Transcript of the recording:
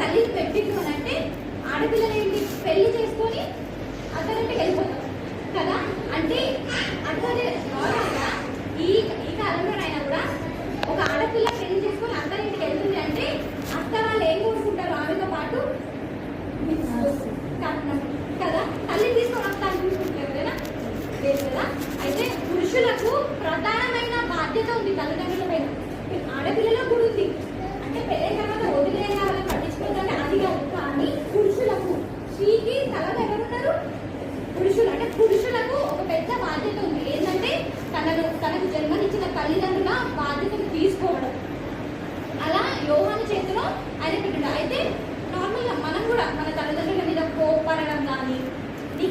తల్లి పెట్టిండు అని అంటే ఆడపిల్లని ఏంటి పెళ్లి చేసుకొని అతనంటే వెళ్ళిపోతాం కదా. అంటే అట్లనే నార్మల్గా ఈ ఈ కాలంలోనైనా కూడా ఒక ఆడపిల్ల పెళ్లి చేసుకొని అత్తరింటికి వెళ్తుంది అంటే అత్త వాళ్ళు ఏం కోరుకుంటారు ఆమెతో పాటు కదా. తల్లి తీసుకొని వస్తా అనుకుంటున్నారు ఎవరైనా లేదు కదా. అయితే పురుషులకు ప్రధానమైన బాధ్యత ఉంది తల్లిదండ్రుల పైన, ఆడపిల్లలకు కూడా ఉంది. అంటే పెళ్ళైన తర్వాత వదిలేన వాళ్ళని పట్టించుకోవాలంటే అది కాదు. కానీ పురుషులకు స్త్రీకి తల ఎవరున్నారు పురుషులు. అంటే పురుషులకు ఒక పెద్ద బాధ్యత ఉంది. ఏంటంటే తనకు జన్మనిచ్చిన తల్లిదండ్రుల బాధ్యతను తీసుకోవడం. అలా యోహాను చేతిలో ఆయన పెట్టాడు. అయితే నార్మల్గా మనం కూడా మన తల్లిదండ్రుల మీద కోపడడం కానీ